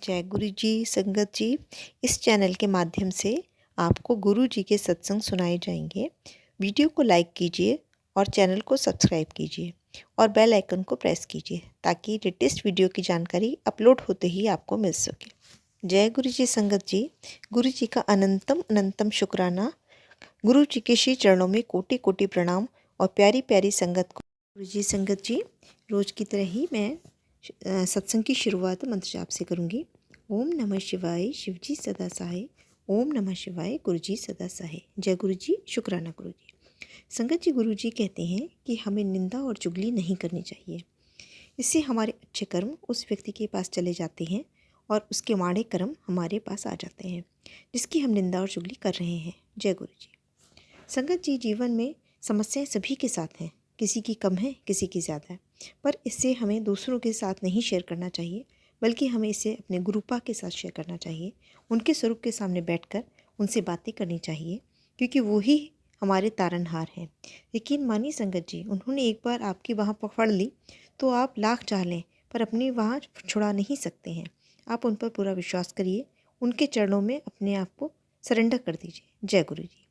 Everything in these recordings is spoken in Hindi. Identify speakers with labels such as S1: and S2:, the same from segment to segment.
S1: जय गुरु जी संगत जी। इस चैनल के माध्यम से आपको गुरु जी के सत्संग सुनाए जाएंगे। वीडियो को लाइक कीजिए और चैनल को सब्सक्राइब कीजिए और बेल आइकन को प्रेस कीजिए ताकि लेटेस्ट वीडियो की जानकारी अपलोड होते ही आपको मिल सके। जय गुरु जी संगत जी। गुरु जी का अनंतम अनंतम शुक्राना। गुरु जी के श्री चरणों में कोटि कोटि प्रणाम और प्यारी प्यारी संगत को। गुरु जी संगत जी, रोज़ की तरह ही मैं सत्संग की शुरुआत मंत्र जाप से करूँगी। ओम नमः शिवाय, शिव जी सदा सहाय। ओम नमः शिवाय, गुरु जी सदा सहाय। जय गुरु जी, शुक्राना गुरु जी। संगत जी, गुरु जी कहते हैं कि हमें निंदा और चुगली नहीं करनी चाहिए। इससे हमारे अच्छे कर्म उस व्यक्ति के पास चले जाते हैं और उसके माड़े कर्म हमारे पास आ जाते हैं जिसकी हम निंदा और चुगली कर रहे हैं। जय गुरु जी। संगत जी, जीवन में समस्याएं सभी के साथ हैं, किसी की कम है, किसी की ज़्यादा है, पर इससे हमें दूसरों के साथ नहीं शेयर करना चाहिए, बल्कि हमें इसे अपने गुरुपा के साथ शेयर करना चाहिए। उनके स्वरूप के सामने बैठकर उनसे बातें करनी चाहिए, क्योंकि वो ही हमारे तारनहार हैं। यकीन मानिए संगत जी, उन्होंने एक बार आपकी वहाँ पकड़ ली तो आप लाख चाह लें पर अपनी वहाँ छुड़ा नहीं सकते हैं। आप उन पर पूरा विश्वास करिए, उनके चरणों में अपने आप को सरेंडर कर दीजिए। जय गुरु जी।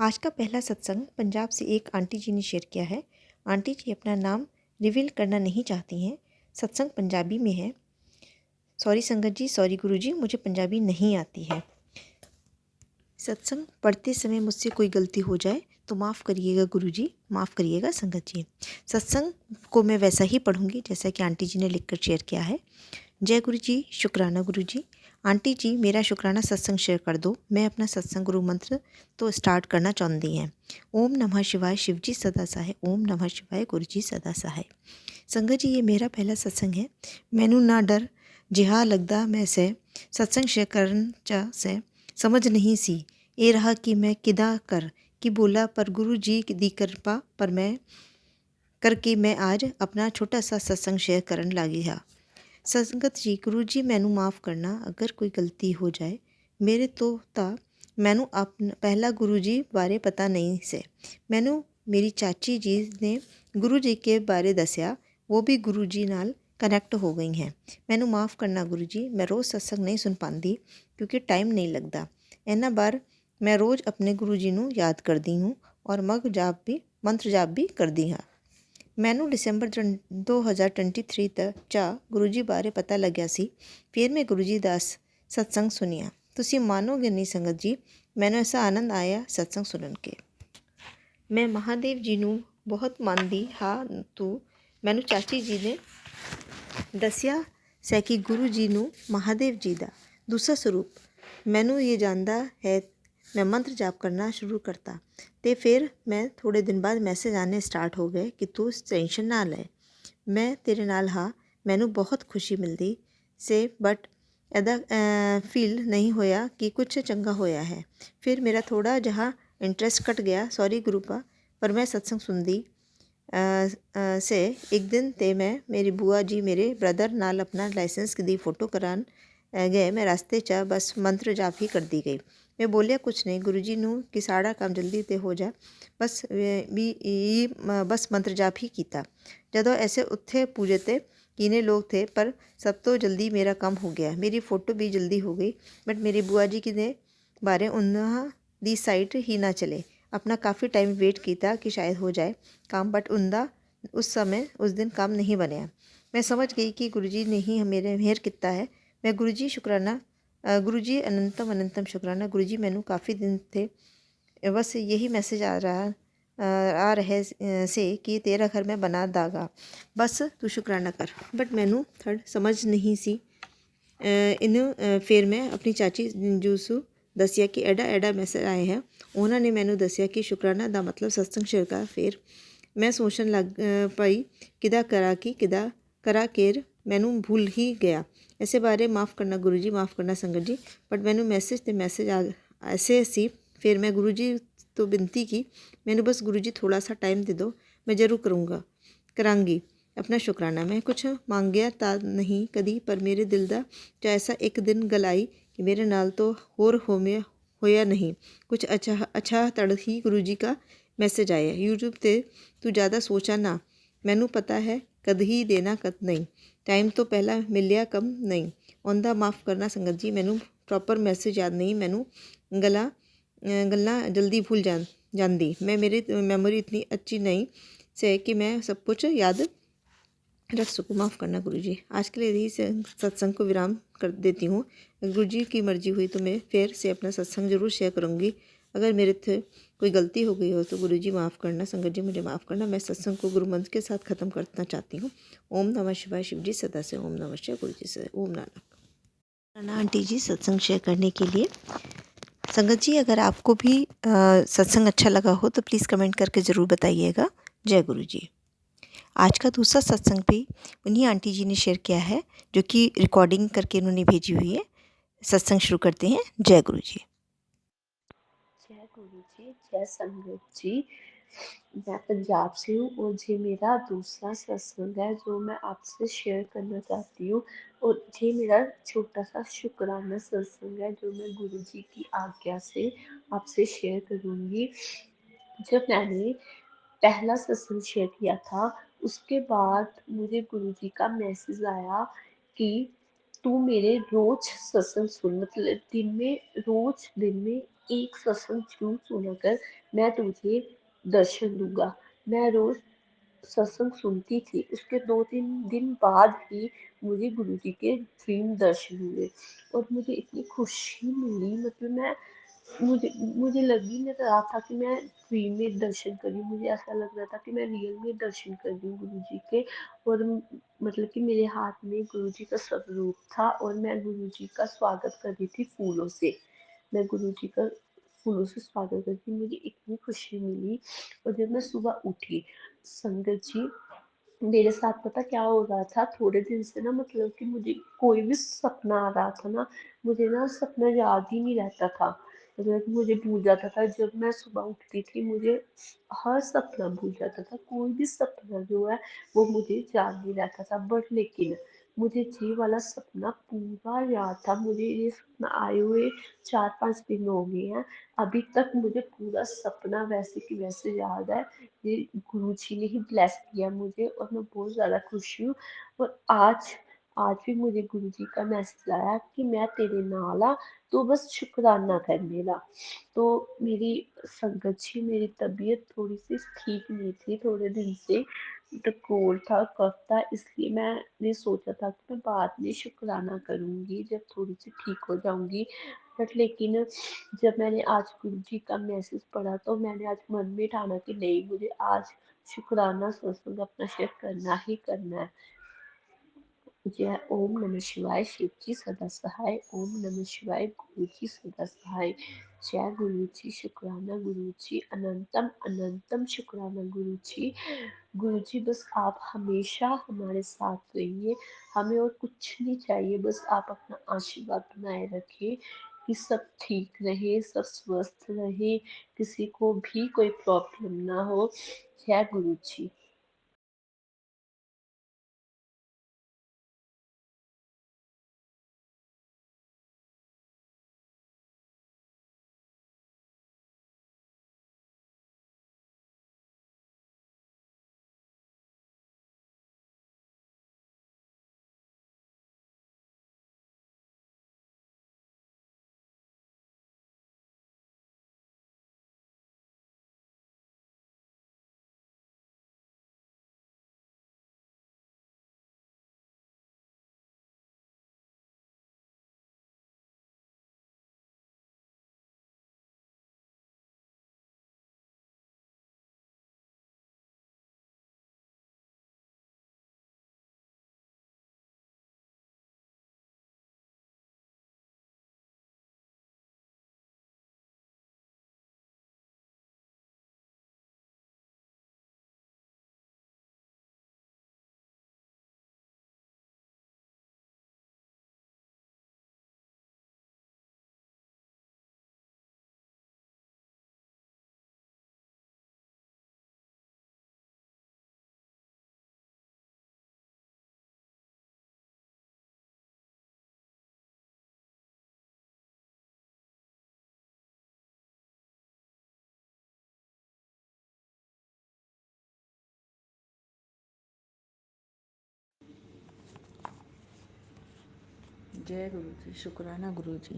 S1: आज का पहला सत्संग पंजाब से एक आंटी जी ने शेयर किया है। आंटी जी अपना नाम रिवील करना नहीं चाहती हैं। सत्संग पंजाबी में है। सॉरी संगत जी, सॉरी गुरु जी, मुझे पंजाबी नहीं आती है। सत्संग पढ़ते समय मुझसे कोई गलती हो जाए तो माफ़ करिएगा गुरु जी, माफ़ करिएगा संगत जी। सत्संग को मैं वैसा ही पढ़ूंगी जैसा कि आंटी जी ने लिखकर शेयर किया है। जय गुरु जी, शुक्राना गुरु जी। आंटी जी, मेरा शुक्राना सत्संग शेयर कर दो। मैं अपना सत्संग गुरु मंत्र तो स्टार्ट करना चाहती हैं। ओम नमः शिवाय, शिव जी सदा सहाय। ओम नमः शिवाय, गुरु जी सदा सहाय। संगत जी, ये मेरा पहला सत्संग है। मैनू ना डर जिहा लगदा मैं से सत्संग शेयर करन चा से समझ नहीं सी ਇਹ रहा कि मैं किदा कर कि बोला, पर गुरु जी दी कृपा पर मैं करके मैं आज अपना छोटा सा सत्संग शेयर करन लगी हा। संगत जी, गुरु जी मैनू माफ़ करना अगर कोई गलती हो जाए मेरे तो मैनू पहला गुरु जी बारे पता नहीं से। मैनू मेरी चाची जी ने गुरु जी के बारे दसिया, वो भी गुरु जी नाल कनैक्ट हो गई हैं। मैनू माफ़ करना गुरु जी, मैं रोज़ सत्संग नहीं सुन पाती क्योंकि टाइम नहीं लगता। इन्ना बार मैं रोज़ अपने गुरु जी नू याद करती हूँ और मंत्र जाप भी करती हाँ। मैनू डिसंबर 2023 चा गुरु जी बारे पता लग्या सी। फिर मैं गुरु जी दा सत्संग सुनिया। तुसी मानोगे नहीं संगत जी, मैनू ऐसा आनंद आया सत्संग सुनन के। मैं महादेव जी नू बहुत मानदी हाँ तू मैनू चाची जी ने दसिया सै कि गुरु जी नू महादेव जी दा दूसरा स्वरूप मैनू ये जानदा है। मैं मंत्र जाप करना शुरू करता तो फिर मैं थोड़े दिन बाद मैसेज आने स्टार्ट हो गए कि तू टेंशन ना ले, मैं तेरे नाल हाँ। मैनू बहुत खुशी मिलती से बट ऐदा फील नहीं होया कि कुछ चंगा होया है। फिर मेरा थोड़ा जहा इंटरेस्ट घट गया, सॉरी गुरुपा, पर मैं सत्संग सुनती से एक दिन ते मैं मेरी बुआ जी मेरे ब्रदर नाल अपना लाइसेंस दी फ़ोटो करान गए। मैं रास्ते चा बस मंत्र जाप ही करती गई। मैं बोलिया कुछ नहीं, गुरु जी नू कि साड़ा काम जल्दी ते हो जा, बस मंत्र जाप ही किया। जदों ऐसे उत्थे पूजे ते किने लोग थे, पर सब तो जल्दी मेरा काम हो गया। मेरी फ़ोटो भी जल्दी हो गई, बट मेरी बुआ जी के बारे उन्होंने दी साइट ही ना चले। अपना काफ़ी टाइम वेट किया कि शायद हो जाए काम, बट उनका उस दिन काम नहीं बनया। मैं समझ गई कि गुरु जी ने ही मेरे मेहर किया है। मैं गुरु जी शुक्राना, गुरु जी अनंतम अनंतम शुक्राना। गुरु जी मैनू काफ़ी दिन थे बस यही मैसेज आ रहे से कि तेरा घर मैं बना दागा, बस तू शुक्राना कर। बट मैनू थर्ड समझ नहीं सी फिर मैं अपनी चाची जूसू दसिया कि एडा एडा मैसेज आए हैं। उन्होंने मैनू दसिया कि शुक्राना दा मतलब सत्संग शेयर कर। फिर मैं सोचन लग पाई किदा करा केर मैनू भूल ही गया। ऐसे बारे माफ़ करना गुरु जी, माफ़ करना संगत जी, बट मैनू मैसेज आ ऐसे सी। फिर मैं गुरु जी तो विनती की, मैनू बस गुरु जी थोड़ा सा टाइम दे दो, मैं ज़रूर करांगी अपना शुक्राना। मैं कुछ मांगिया ता नहीं कदी, पर मेरे दिल दा च ऐसा एक दिन गल आई कि मेरे नाल तो होर होया नहीं कुछ अच्छा तड़ ही गुरु जी का मैसेज आया यूट्यूब ते, तू ज़्यादा सोचा ना, मैनू पता है कद ही देना कद नहीं, टाइम तो पहला मिलिया कम नहीं, ਆਉਂਦਾ ਮਾफ़ करना संगत जी मैनू प्रॉपर मैसेज याद नहीं मैनू गल्लां जल्दी भूल जाती मैं मेरी मैमोरी इतनी अच्छी नहीं से कि मैं सब कुछ याद रख सकूँ। माफ़ करना गुरु जी। आज के लिए यही सत्संग को विराम कर देती हूँ। गुरु जी की मर्जी हुई तो मैं फिर से अपना सत्संग जरूर शेयर करूँगी। अगर मेरे से कोई गलती हो गई हो तो गुरु जी माफ़ करना, संगत जी मुझे माफ़ करना। मैं सत्संग को गुरु मंत्र के साथ ख़त्म करना चाहती हूँ। ओम नमः शिवाय। शिव जी सदा से ओम नमः शिवाय। गुरु जी से ओम नानक। राना आंटी जी सत्संग शेयर करने के लिए। संगत जी अगर आपको भी सत्संग अच्छा लगा हो तो प्लीज़ कमेंट करके ज़रूर बताइएगा। जय गुरु जी। आज का दूसरा सत्संग भी उन्हीं आंटी जी ने शेयर किया है जो कि रिकॉर्डिंग करके उन्होंने भेजी हुई है। सत्संग शुरू करते हैं। जय गुरु जी।
S2: जय गुरु जी, जय संगत जी। मैं पंजाब से हूँ और ये मेरा दूसरा सत्संग है जो मैं आपसे शेयर करना चाहती हूँ। और ये मेरा छोटा सा शुक्राना सत्संग है जो मैं गुरु जी की आज्ञा से आपसे शेयर करूँगी। जब मैंने पहला सत्संग शेयर किया था उसके बाद मुझे गुरु जी का मैसेज आया कि तू मेरे रोज सत्संग सुन, मतलब दिन में एक सत्संग जरूर सुना कर, मैं तुझे दर्शन दूंगा। मैं रोज सत्संग सुनती थी। उसके 2-3 दिन बाद ही मुझे गुरु जी के ड्रीम दर्शन हुए और मुझे इतनी खुशी मिली, मतलब मुझे मुझे लग ही नहीं रहा था कि मैं ड्रीम में दर्शन कर रही हूँ। मुझे ऐसा लग रहा था कि मैं रियल में दर्शन कर रही हूँ गुरु जी के। और मतलब कि मेरे हाथ में गुरु जी का स्वरूप था और मैं गुरु जी का स्वागत कर रही थी फूलों से। मैं गुरु जी का फूलों से स्वागत करती, मुझे इतनी खुशी मिली। और जब मैं सुबह उठी संगत जी, मेरे साथ पता क्या हो रहा था, थोड़े दिन से ना, मतलब कि मुझे कोई भी सपना आ रहा था ना, मुझे ना सपना याद ही नहीं रहता था। मतलब कि मुझे भूल जाता था। जब मैं सुबह उठती थी मुझे हर सपना भूल जाता था। कोई भी सपना जो है वो मुझे याद नहीं रहता था। बट लेकिन मुझे ये वाला सपना पूरा याद था। मुझे ये सपना आए हुए 4-5 दिन हो गए हैं, अभी तक मुझे पूरा सपना वैसे की वैसे याद है। ये गुरु जी ने ही ब्लेस किया मुझे और मैं बहुत ज़्यादा खुश हूँ। और आज आज भी मुझे गुरु जी का मैसेज आया कि मैं तेरे नाल आ, तो बस शुक्राना कर मेरा। तो मेरी संगत जी, मेरी तबीयत थोड़ी सी ठीक नहीं थी थोड़े दिन से, तो कोल्ड था, कफ था, इसलिए मैंने सोचा था कि मैं बाद में शुक्राना करूँगी जब थोड़ी सी ठीक हो जाऊँगी। बट लेकिन जब मैंने आज गुरु जी का मैसेज पढ़ा तो मैंने आज मन में ठाना कि नहीं, मुझे आज शुक्राना सत्संग अपना शेयर करना ही करना है। जय ओम नमः शिवाय। शिव जी सदा सहाय। ओम नमः शिवाय। गुरु जी सदा सहाय। जय गुरु जी। शुक्राना गुरु जी। अनंतम अनंतम शुक्राना गुरु जी। गुरु जी बस आप हमेशा हमारे साथ रहिए, हमें और कुछ नहीं चाहिए, बस आप अपना आशीर्वाद बनाए रखें कि सब ठीक रहे, सब स्वस्थ रहे, किसी को भी कोई प्रॉब्लम ना हो। जय गुरु जी।
S3: जय गुरु जी, शुक्राना गुरु जी।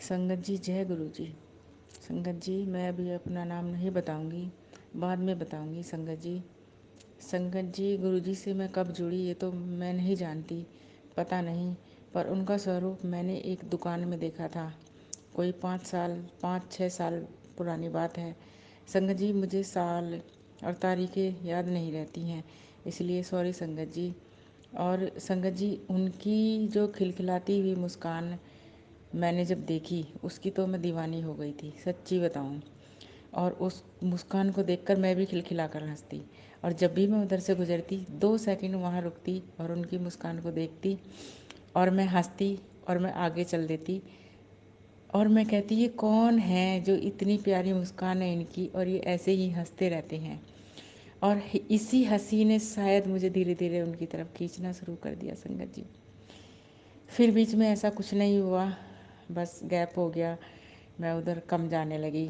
S3: संगत जी जय गुरु जी। संगत जी मैं अभी अपना नाम नहीं बताऊंगी, बाद में बताऊंगी। संगत जी गुरु जी से मैं कब जुड़ी ये तो मैं नहीं जानती, पता नहीं। पर उनका स्वरूप मैंने एक दुकान में देखा था, कोई 5-6 साल पुरानी बात है। संगत जी मुझे साल और तारीखें याद नहीं रहती हैं, इसलिए सॉरी संगत जी। और संगत जी उनकी जो खिलखिलाती हुई मुस्कान मैंने जब देखी, उसकी तो मैं दीवानी हो गई थी, सच्ची बताऊं। और उस मुस्कान को देखकर मैं भी खिलखिला कर हंसती, और जब भी मैं उधर से गुजरती 2 सेकंड वहाँ रुकती और उनकी मुस्कान को देखती, और मैं हंसती और मैं आगे चल देती। और मैं कहती ये कौन है जो इतनी प्यारी मुस्कान है इनकी, और ये ऐसे ही हंसते रहते हैं। और इसी हंसी ने शायद मुझे धीरे धीरे उनकी तरफ खींचना शुरू कर दिया संगत जी। फिर बीच में ऐसा कुछ नहीं हुआ, बस गैप हो गया, मैं उधर कम जाने लगी,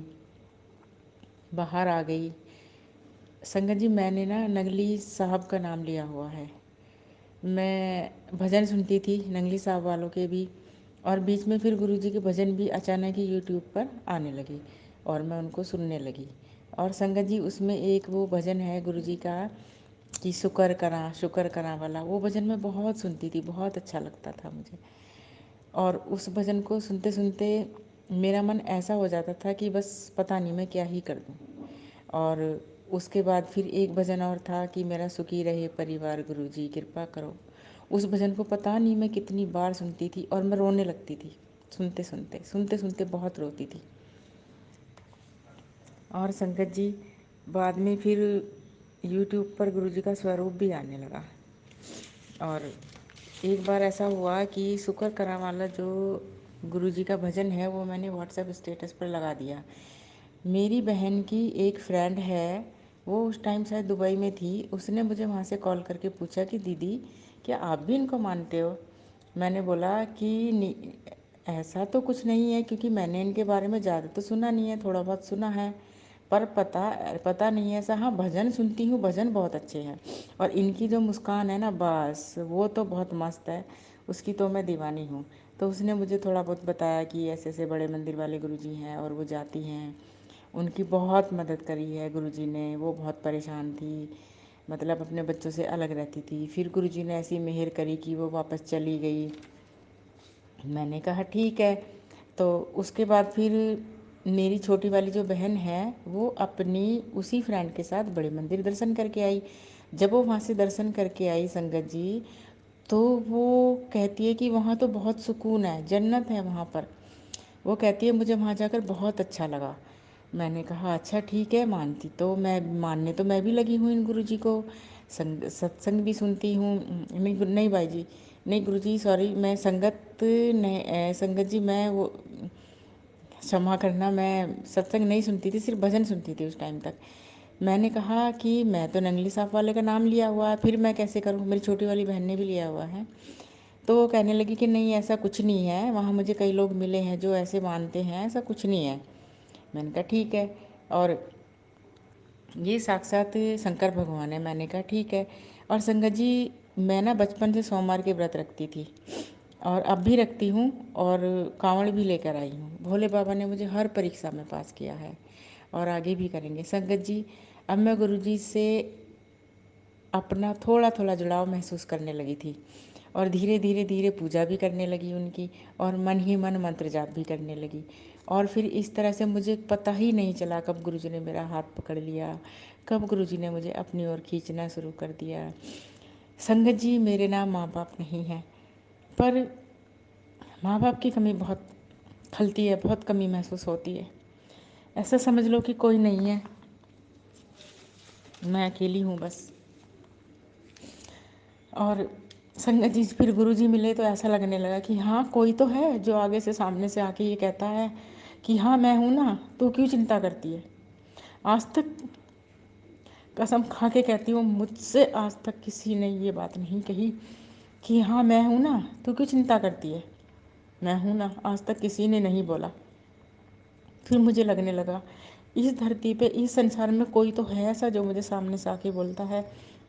S3: बाहर आ गई। संगत जी मैंने ना नगली साहब का नाम लिया हुआ है। मैं भजन सुनती थी नंगली साहब वालों के भी, और बीच में फिर गुरुजी के भजन भी अचानक ही यूट्यूब पर आने लगे और मैं उनको सुनने लगी। और संगत जी उसमें एक वो भजन है गुरुजी का कि शुक्र करा वाला, वो भजन मैं बहुत सुनती थी, बहुत अच्छा लगता था मुझे। और उस भजन को सुनते सुनते मेरा मन ऐसा हो जाता था कि बस पता नहीं मैं क्या ही कर दूँ। और उसके बाद फिर एक भजन और था कि मेरा सुखी रहे परिवार गुरुजी कृपा करो। उस भजन को पता नहीं मैं कितनी बार सुनती थी और मैं रोने लगती थी, सुनते सुनते बहुत रोती थी। और संगत जी बाद में फिर यूट्यूब पर गुरुजी का स्वरूप भी आने लगा। और एक बार ऐसा हुआ कि शुक्र करा वाला जो गुरुजी का भजन है वो मैंने व्हाट्सएप स्टेटस पर लगा दिया। मेरी बहन की एक फ्रेंड है, वो उस टाइम शायद दुबई में थी, उसने मुझे वहाँ से कॉल करके पूछा कि दीदी क्या आप भी इनको मानते हो। मैंने बोला कि ऐसा तो कुछ नहीं है, क्योंकि मैंने इनके बारे में ज़्यादा तो सुना नहीं है, थोड़ा बहुत सुना है, पर पता पता नहीं है ऐसा। हाँ भजन सुनती हूँ, भजन बहुत अच्छे हैं, और इनकी जो मुस्कान है ना बस वो तो बहुत मस्त है, उसकी तो मैं दीवानी हूँ। तो उसने मुझे थोड़ा बहुत बताया कि ऐसे ऐसे बड़े मंदिर वाले गुरुजी हैं और वो जाती हैं, उनकी बहुत मदद करी है गुरुजी ने। वो बहुत परेशान थी, मतलब अपने बच्चों से अलग रहती थी, फिर गुरुजी ने ऐसी मेहर करी कि वो वापस चली गई। मैंने कहा ठीक है। तो उसके बाद फिर मेरी छोटी वाली जो बहन है वो अपनी उसी फ्रेंड के साथ बड़े मंदिर दर्शन करके आई। जब वो वहाँ से दर्शन करके आई संगत जी, तो वो कहती है कि वहाँ तो बहुत सुकून है, जन्नत है वहाँ पर। वो कहती है मुझे वहाँ जाकर बहुत अच्छा लगा। मैंने कहा अच्छा ठीक है, मानती तो मैं मानने तो मैं भी लगी हूँ इन गुरुजी को, सत्संग भी सुनती हूँ। नहीं भाई जी, नहीं गुरुजी सॉरी, मैं संगत नहीं संगत जी मैं वो क्षमा करना, मैं सत्संग नहीं सुनती थी, सिर्फ भजन सुनती थी उस टाइम तक। मैंने कहा कि मैं तो नंगली साहब वाले का नाम लिया हुआ है, फिर मैं कैसे करूँ, मेरी छोटी वाली बहन ने भी लिया हुआ है। तो वो कहने लगी कि नहीं ऐसा कुछ नहीं है, वहाँ मुझे कई लोग मिले हैं जो ऐसे मानते हैं, ऐसा कुछ नहीं है। मैंने कहा ठीक है, और ये साक्षात शंकर भगवान है। मैंने कहा ठीक है। और संगत जी मैं ना बचपन से सोमवार के व्रत रखती थी, और अब भी रखती हूँ, और कांवड़ भी लेकर आई हूँ। भोले बाबा ने मुझे हर परीक्षा में पास किया है और आगे भी करेंगे। संगत जी अब मैं गुरु जी से अपना थोड़ा थोड़ा जुड़ाव महसूस करने लगी थी, और धीरे धीरे धीरे पूजा भी करने लगी उनकी, और मन ही मन मंत्र जाप भी करने लगी। और फिर इस तरह से मुझे पता ही नहीं चला कब गुरुजी ने मेरा हाथ पकड़ लिया, कब गुरुजी ने मुझे अपनी ओर खींचना शुरू कर दिया। संगत जी मेरे ना माँ बाप नहीं हैं, पर माँ बाप की कमी बहुत खलती है, बहुत कमी महसूस होती है। ऐसा समझ लो कि कोई नहीं है, मैं अकेली हूँ बस। और संगत जी फिर गुरुजी मिले तो ऐसा लगने लगा कि हाँ कोई तो है जो आगे से सामने से आके ये कहता है कि हाँ मैं हूँ ना, तू क्यों चिंता करती है। आज तक कसम खा के कहती हूँ, मुझसे आज तक किसी ने ये बात नहीं कही कि हाँ मैं हूँ ना, तू क्यों चिंता करती है, मैं हूँ ना। आज तक किसी ने नहीं बोला। फिर मुझे लगने लगा इस धरती पे, इस संसार में कोई तो है ऐसा जो मुझे सामने से आके बोलता है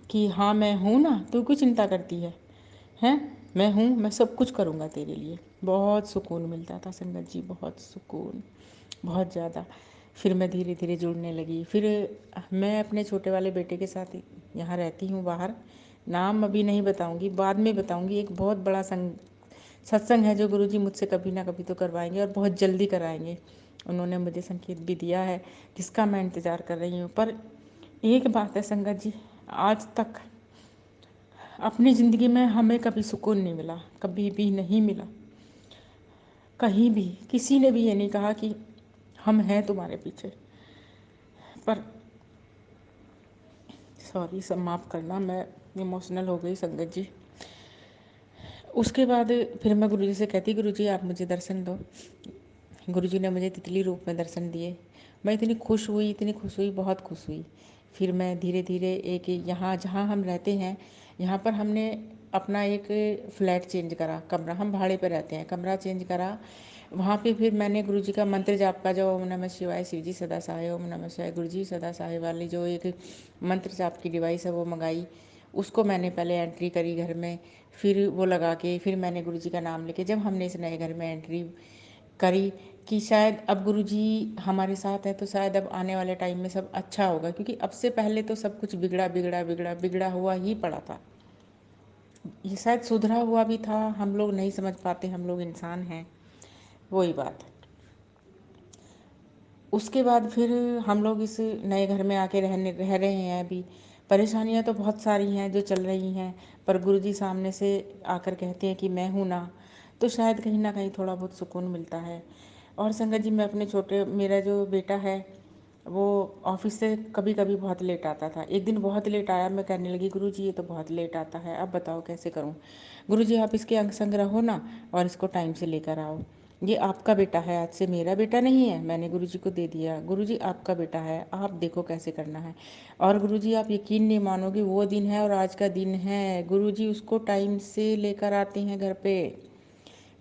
S3: कि हाँ मैं हूँ ना, तू क्यों चिंता करती है, हैं। मैं हूँ, मैं सब कुछ करूँगा तेरे लिए। बहुत सुकून मिलता था संगत जी, बहुत सुकून, बहुत ज़्यादा। फिर मैं धीरे धीरे जुड़ने लगी। फिर मैं अपने छोटे वाले बेटे के साथ यहाँ रहती हूँ बाहर, नाम अभी नहीं बताऊँगी, बाद में बताऊँगी। एक बहुत बड़ा सत्संग है जो गुरुजी मुझसे कभी ना कभी तो करवाएंगे और बहुत जल्दी कराएंगे। उन्होंने मुझे संकेत भी दिया है जिसका मैं इंतज़ार कर रही हूँ। पर एक बात है संगत जी, आज तक अपनी ज़िंदगी में हमें कभी सुकून नहीं मिला, कभी भी नहीं मिला। कहीं भी किसी ने भी ये नहीं कहा कि हम हैं तुम्हारे पीछे। पर सॉरी, सब माफ़ करना, मैं इमोशनल हो गई संगत जी। उसके बाद फिर मैं गुरुजी से कहती, गुरुजी आप मुझे दर्शन दो। गुरुजी ने मुझे तितली रूप में दर्शन दिए। मैं इतनी खुश हुई, इतनी खुश हुई, बहुत खुश हुई। फिर मैं धीरे धीरे एक यहाँ जहाँ हम रहते हैं यहाँ पर हमने अपना एक फ्लैट चेंज करा, कमरा, हम भाड़े पर रहते हैं, कमरा चेंज करा। वहाँ पे फिर मैंने गुरुजी का मंत्र जाप का जो ओम नमः शिवाय शिव जी सदा सहाय, ओम नमः शिवाय गुरुजी सदा सहाय वाली जो एक मंत्र जाप की डिवाइस है वो मंगाई। उसको मैंने पहले एंट्री करी घर में, फिर वो लगा के फिर मैंने गुरुजी का नाम लेके जब हमने इस नए घर में एंट्री करी कि शायद अब गुरुजी हमारे साथ है तो शायद अब आने वाले टाइम में सब अच्छा होगा, क्योंकि अब से पहले तो सब कुछ बिगड़ा बिगड़ा बिगड़ा बिगड़ा हुआ ही पड़ा था। ये शायद सुधरा हुआ भी था, हम लोग नहीं समझ पाते, हम लोग इंसान हैं, वही बात। उसके बाद फिर हम लोग इस नए घर में आके रह रहे हैं। अभी परेशानियां तो बहुत सारी हैं जो चल रही हैं, पर गुरुजी सामने से आकर कहते हैं कि मैं हूँ ना, तो शायद कहीं ना कहीं थोड़ा बहुत सुकून मिलता है। और संगत जी, मैं अपने छोटे, मेरा जो बेटा है वो ऑफिस से कभी कभी बहुत लेट आता था। एक दिन बहुत लेट आया, मैं कहने लगी गुरुजी ये तो बहुत लेट आता है, अब बताओ कैसे करूं। गुरुजी आप इसके अंग संग रहो ना और इसको टाइम से लेकर आओ। ये आपका बेटा है, आज से मेरा बेटा नहीं है, मैंने गुरुजी को दे दिया। गुरुजी आपका बेटा है, आप देखो कैसे करना है। और गुरुजी आप यकीन नहीं मानोगे, वो दिन है और आज का दिन है, गुरुजी उसको टाइम से लेकर आते हैं घर पे,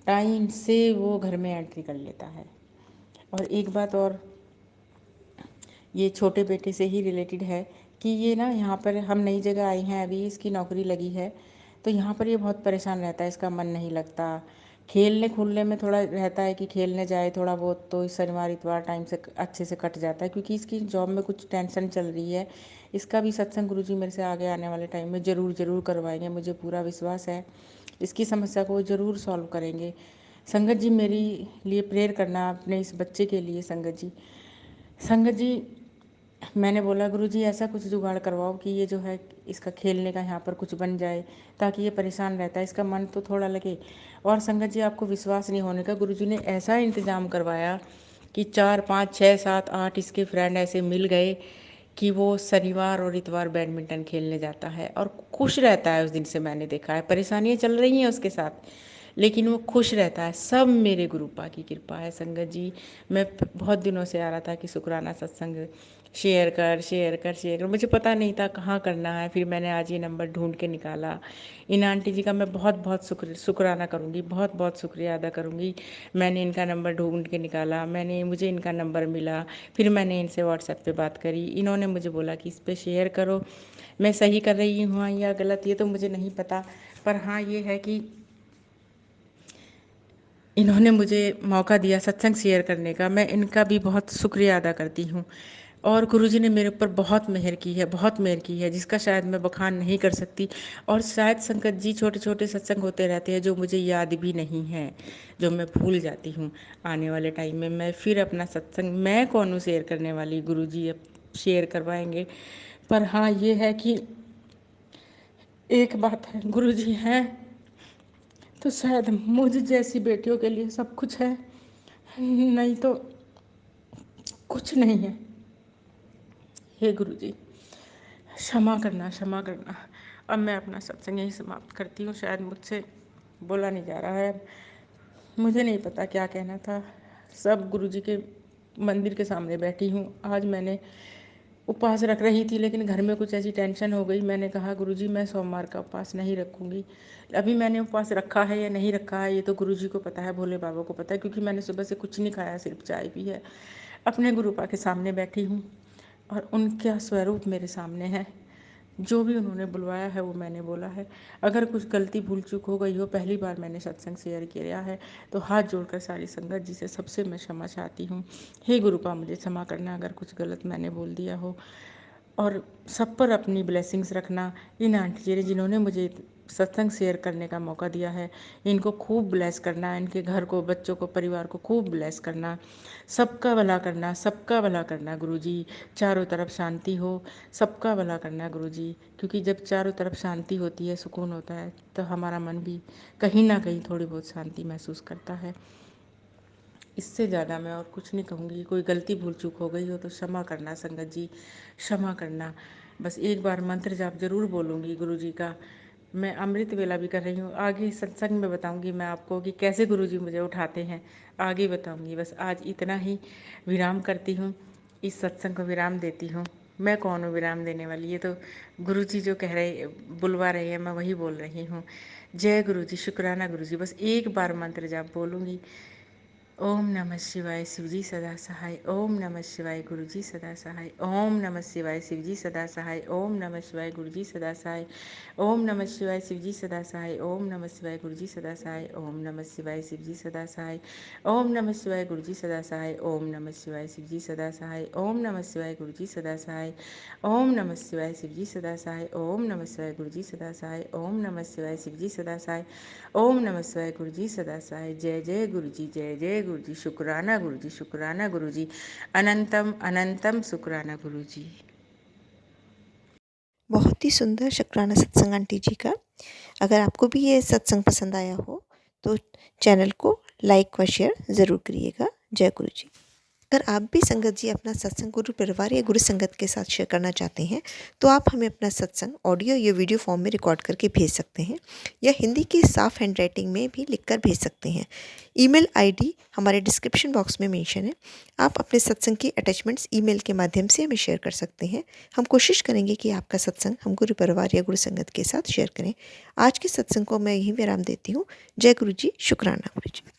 S3: टाइम से वो घर में एंट्री कर लेता है। और एक बात और, ये छोटे बेटे से ही रिलेटेड है कि ये ना यहाँ पर हम नई जगह आए हैं, अभी इसकी नौकरी लगी है, तो यहाँ पर ये बहुत परेशान रहता है, इसका मन नहीं लगता। खेलने खुलने में थोड़ा रहता है कि खेलने जाए थोड़ा बहुत, तो इस शनिवार इतवार टाइम से अच्छे से कट जाता है, क्योंकि इसकी जॉब में कुछ टेंशन चल रही है। इसका भी सत्संग गुरुजी मेरे से आगे आने वाले टाइम में ज़रूर ज़रूर करवाएंगे, मुझे पूरा विश्वास है इसकी समस्या को ज़रूर सॉल्व करेंगे। संगत जी मेरी लिए प्रेयर करना अपने इस बच्चे के लिए। संगत जी, संगत जी, मैंने बोला गुरुजी ऐसा कुछ जुगाड़ करवाओ कि ये जो है इसका खेलने का यहाँ पर कुछ बन जाए, ताकि ये परेशान रहता है, इसका मन तो थोड़ा लगे। और संगत जी आपको विश्वास नहीं होने का, गुरुजी ने ऐसा इंतज़ाम करवाया कि 4 5 6 7 8 इसके फ्रेंड ऐसे मिल गए कि वो शनिवार और इतवार बैडमिंटन खेलने जाता है और खुश रहता है। उस दिन से मैंने देखा है, परेशानियाँ चल रही हैं उसके साथ लेकिन वो खुश रहता है। सब मेरे गुरुपा की कृपा है संगत जी। मैं बहुत दिनों से आ रहा था कि शुक्राना सत्संग शेयर कर शेयर कर शेयर कर, मुझे पता नहीं था कहाँ करना है, फिर मैंने आज ये नंबर ढूंढ के निकाला। इन आंटी जी का मैं बहुत बहुत शुक्राना करूँगी, बहुत बहुत शुक्रिया अदा करूँगी। मैंने इनका नंबर ढूंढ के निकाला, मुझे इनका नंबर मिला, फिर मैंने इनसे व्हाट्सएप पे बात करी, इन्होंने मुझे बोला कि इस पर शेयर करो। मैं सही कर रही हूँ या गलत ये तो मुझे नहीं पता, पर हाँ ये है कि इन्होंने मुझे मौका दिया सत्संग शेयर करने का, मैं इनका भी बहुत शुक्रिया अदा करती हूँ। और गुरुजी ने मेरे ऊपर बहुत मेहर की है, बहुत मेहर की है, जिसका शायद मैं बखान नहीं कर सकती। और शायद संगत जी छोटे छोटे सत्संग होते रहते हैं जो मुझे याद भी नहीं है, जो मैं भूल जाती हूँ। आने वाले टाइम में मैं फिर अपना सत्संग, मैं कौन हूँ शेयर करने वाली, गुरुजी अब शेयर करवाएंगे। पर हाँ ये है कि एक बात है, गुरुजी हैं तो शायद मुझ जैसी बेटियों के लिए सब कुछ है, नहीं तो कुछ नहीं है। हे गुरुजी क्षमा करना, क्षमा करना। अब मैं अपना सत्संग यही समाप्त करती हूँ, शायद मुझसे बोला नहीं जा रहा है, मुझे नहीं पता क्या कहना था। सब गुरुजी के मंदिर के सामने बैठी हूँ। आज मैंने उपवास रख रही थी लेकिन घर में कुछ ऐसी टेंशन हो गई, मैंने कहा गुरुजी मैं सोमवार का उपवास नहीं रखूँगी। अभी मैंने उपवास रखा है या नहीं रखा है ये तो गुरुजी को पता है, भोले बाबा को पता है, क्योंकि मैंने सुबह से कुछ नहीं खाया, सिर्फ चाय पी है। अपने गुरुपा के सामने बैठी हूँ और उनका स्वरूप मेरे सामने है, जो भी उन्होंने बुलवाया है वो मैंने बोला है। अगर कुछ गलती भूल चूक हो गई हो, पहली बार मैंने सत्संग शेयर किया है, तो हाथ जोड़कर सारी संगत जी से सबसे मैं क्षमा चाहती हूँ। हे गुरुपा मुझे क्षमा करना अगर कुछ गलत मैंने बोल दिया हो, और सब पर अपनी ब्लेसिंग्स रखना। इन आंटी जी ने जिन्होंने मुझे सत्संग शेयर करने का मौका दिया है, इनको खूब ब्लेस करना, इनके घर को, बच्चों को, परिवार को खूब ब्लेस करना, सबका भला करना, सबका भला करना गुरुजी। चारों तरफ शांति हो, सबका भला करना गुरुजी, क्योंकि जब चारों तरफ शांति होती है, सुकून होता है, तो हमारा मन भी कहीं ना कहीं थोड़ी बहुत शांति महसूस करता है। इससे ज़्यादा मैं और कुछ नहीं कहूँगी। कोई गलती भूल चूक हो गई हो तो क्षमा करना संगत जी, क्षमा करना। बस एक बार मंत्र जाप जरूर बोलूँगी गुरु जी का। मैं अमृत वेला भी कर रही हूँ, आगे सत्संग में बताऊँगी मैं आपको कि कैसे गुरु जी मुझे उठाते हैं, आगे बताऊँगी। बस आज इतना ही विराम करती हूँ, इस सत्संग को विराम देती हूँ। मैं कौन हूँ विराम देने वाली, ये तो गुरु जी जो कह रहे, बुलवा रहे हैं, मैं वही बोल रही हूँ। जय गुरु जी, शुक्राना गुरु जी। बस एक बार मंत्र जाप बोलूँगी। ओम नमः शिवाय, शिवजी सदा सहाय। ओम नमः शिवाय, गुरुजी सदा सहाय। ओम नमः शिवाय, शिवजी सदा सहाय। ओम नमः शिवाय, गुरुजी सदा सहाय। ओम नमः शिवाय, शिवजी सदा सहाय। ओम नमः शिवाय, गुरुजी सदा सहाय। ओम नमः शिवाय, शिवजी सदा सहाय। ओम नमः शिवाय, गुरुजी सदा सहाय। ओम नमः शिवाय, शिवजी सदा सहाय। ओम नमः शिवाय, गुरुजी सदा सहाय। ओम नमः शिवाय, शिवजी सदा सहाय। ओम नमः शिवाय, गुरुजी सदा सहाय। ओम नमः शिवाय, शिवजी सदा सहाय। ओम नमः शिवाय, गुरुजी सदा सहाय। जय जय गुरुजी, जय जय गुरुजी, शुक्राना गुरुजी, शुक्राना गुरुजी, अनंतम अनंतम शुक्राना गुरुजी।
S1: बहुत ही सुंदर शुक्राना सत्संग आंटी जी का। अगर आपको भी ये सत्संग पसंद आया हो तो चैनल को लाइक व शेयर ज़रूर करिएगा। जय गुरु जी। अगर आप भी संगत जी अपना सत्संग गुरु परिवार या गुरु संगत के साथ शेयर करना चाहते हैं तो आप हमें अपना सत्संग ऑडियो या वीडियो फॉर्म में रिकॉर्ड करके भेज सकते हैं, या हिंदी की साफ हैंड राइटिंग में भी लिखकर भेज सकते हैं। ईमेल आईडी हमारे डिस्क्रिप्शन बॉक्स में मेंशन है। आप अपने सत्संग की अटैचमेंट्स ईमेल के माध्यम से हमें शेयर कर सकते हैं। हम कोशिश करेंगे कि आपका सत्संग हम गुरु परिवार या गुरु संगत के साथ शेयर करें। आज के सत्संग को मैं यहीं विराम देती हूँ। जय गुरु जी, शुक्राना गुरु जी।